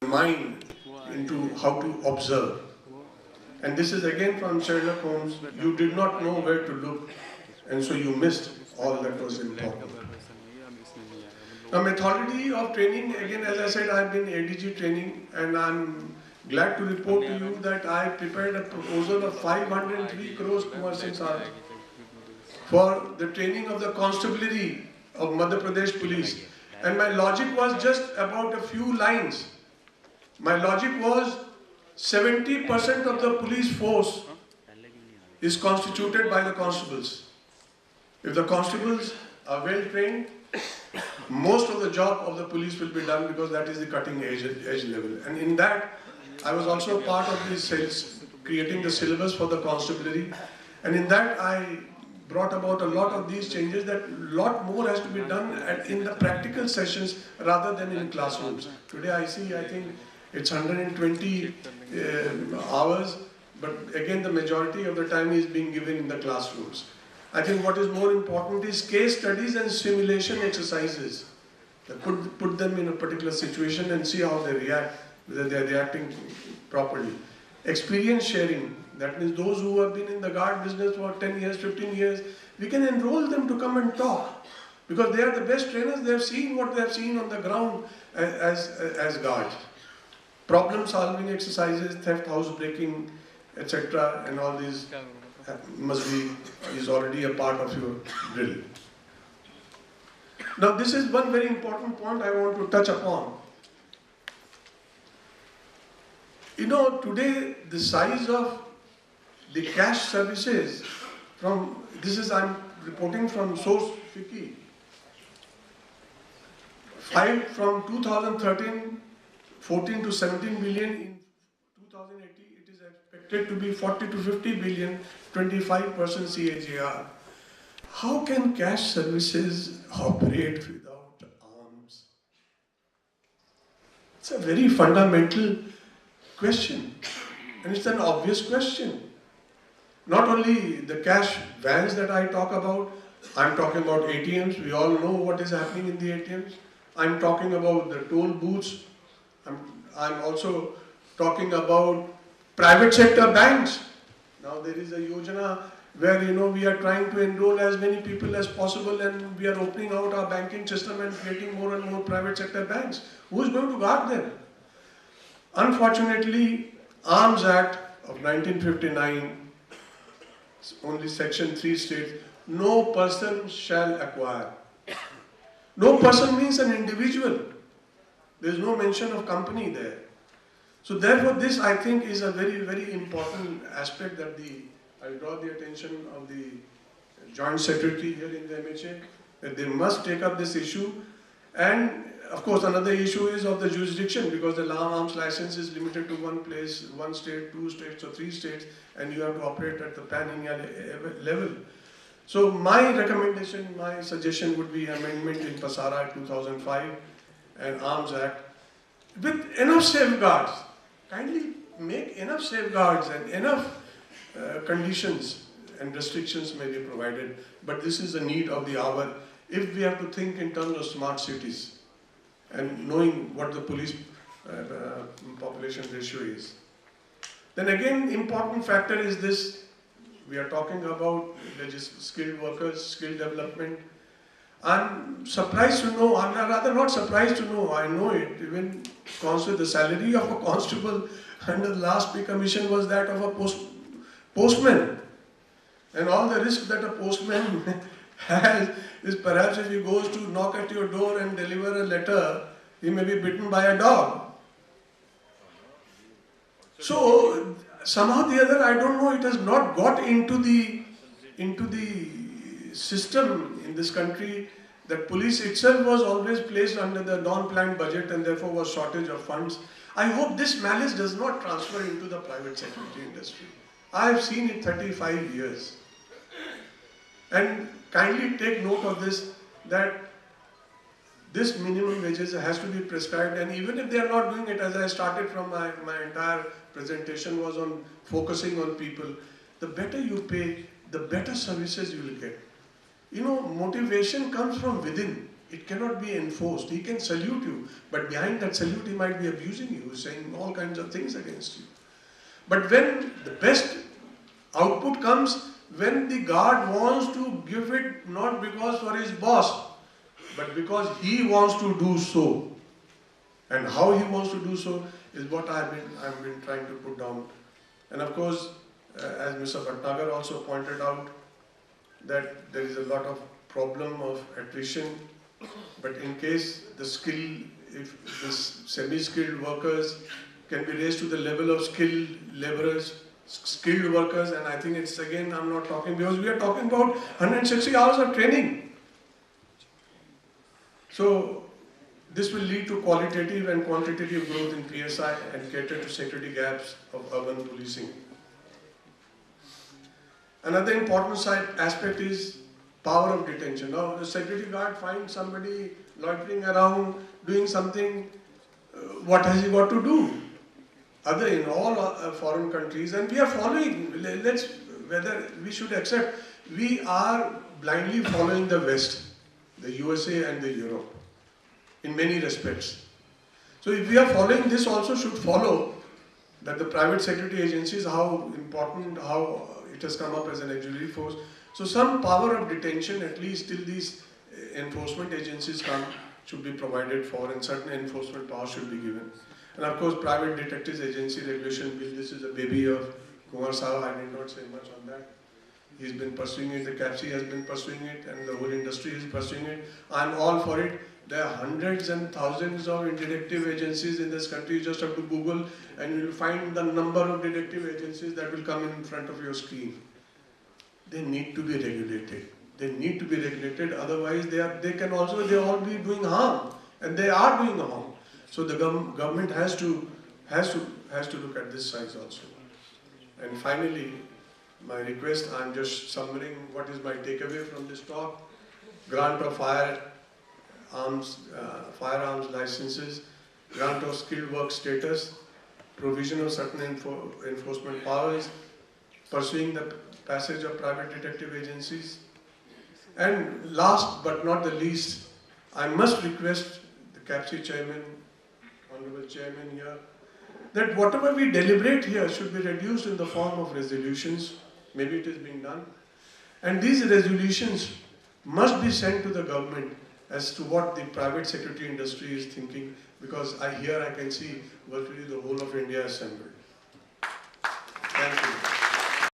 mind into how to observe. And this is again from Sherlock Holmes. You did not know where to look, and so you missed all that was important. Now, methodology of training, again, as I said, I've been ADG training, and I'm glad to report to you that I prepared a proposal of 503 crores Kumar Singh Sahib for the training of the constabulary of Madhya Pradesh Police. And my logic was just about a few lines. My logic was 70% of the police force is constituted by the constables. If the constables are well trained, most of the job of the police will be done because that is the cutting edge level. And in that, I was also part of the sales, creating the syllabus for the constabulary. And in that, I brought about a lot of these changes, that a lot more has to be done in the practical sessions rather than in classrooms. Today I see, I think it's 120 hours, but again the majority of the time is being given in the classrooms. I think what is more important is case studies and simulation exercises. Put them in a particular situation and see how they react, whether they are reacting properly. Experience sharing, that means those who have been in the guard business for 10 years, 15 years, we can enroll them to come and talk. Because they are the best trainers, they have seen what they have seen on the ground as guards. Problem solving exercises, theft, housebreaking, etc. and all these is already a part of your drill. Now this is one very important point I want to touch upon. You know, today the size of the cash services I'm reporting from source FICCI. From 2013, 14 to 17 billion, in 2018 it is expected to be 40 to 50 billion, 25% CAGR. How can cash services operate without arms? It's a very fundamental question, and it's an obvious question. Not only the cash vans that I talk about, I'm talking about ATMs. We all know what is happening in the ATMs. I'm talking about the toll booths. I'm also talking about private sector banks. Now there is a Yojana where we are trying to enroll as many people as possible, and we are opening out our banking system and creating more and more private sector banks. Who is going to guard them? Unfortunately, Arms Act of 1959, only section 3 states, no person shall acquire. No person means an individual. There is no mention of company there. So therefore this, I think, is a very, very important aspect that I draw the attention of the Joint Secretary here in the MHA, that they must take up this issue. And of course another issue is of the jurisdiction, because the arms license is limited to one place, one state, two states or three states, and you have to operate at the pan-India level. So my recommendation, my suggestion would be amendment in PASARA 2005 and Arms Act with enough safeguards. Kindly make enough safeguards and enough conditions and restrictions may be provided. But this is the need of the hour if we have to think in terms of smart cities and knowing what the police population ratio is. Then again, important factor is this. We are talking about skilled workers, skill development. I'm surprised to know, I'm rather not surprised to know, I know it, even the salary of a constable under the last pay commission was that of a postman. And all the risk that a postman has is perhaps if he goes to knock at your door and deliver a letter, he may be bitten by a dog. So somehow or the other, I don't know, it has not got into the system in this country that police itself was always placed under the non-planned budget and therefore was shortage of funds. I hope this malice does not transfer into the private security industry. I have seen it 35 years. And kindly take note of this, that this minimum wages has to be prescribed, and even if they are not doing it, as I started from my entire presentation was on focusing on people, the better you pay, the better services you will get. You know, motivation comes from within. It cannot be enforced. He can salute you, but behind that salute he might be abusing you, saying all kinds of things against you. But when the best output comes, when the guard wants to give it not because for his boss, but because he wants to do so. And how he wants to do so is what I've been trying to put down. And of course, as Mr. Bhatnagar also pointed out, that there is a lot of problem of attrition. But in case the skill, if the semi-skilled workers can be raised to the level of skilled laborers, skilled workers, and I think it's again, I'm not talking, because we are talking about 160 hours of training. So this will lead to qualitative and quantitative growth in PSI and cater to security gaps of urban policing. Another important aspect is power of detention. Now the security guard finds somebody loitering around, doing something, what has he got to do? Other in all foreign countries, and we are following, whether we should accept, we are blindly following the West, the USA and the Europe, in many respects. So if we are following this, also should follow that the private security agencies, how important, how it has come up as an auxiliary force. So some power of detention, at least till these enforcement agencies come, should be provided for, and certain enforcement powers should be given. And of course, private detectives agency regulation bill, this is a baby of Kumar Saha, I did not say much on that. He's been pursuing it, the CAPC has been pursuing it, and the whole industry is pursuing it. I'm all for it. There are hundreds and thousands of detective agencies in this country. You just have to Google and you will find the number of detective agencies that will come in front of your screen. They need to be regulated. They need to be regulated, otherwise they all be doing harm, and they are doing harm. So the government has to look at this side also. And finally, my request, I'm just summarizing what is my takeaway from this talk. Grant of firearms licenses, grant of skilled work status, provision of certain enforcement powers, pursuing the passage of private detective agencies. And last but not the least, I must request the CAPC chairman, honorable chairman here, that whatever we deliberate here should be reduced in the form of resolutions. Maybe it is being done. And these resolutions must be sent to the government as to what the private security industry is thinking, because here I can see virtually the whole of India assembled.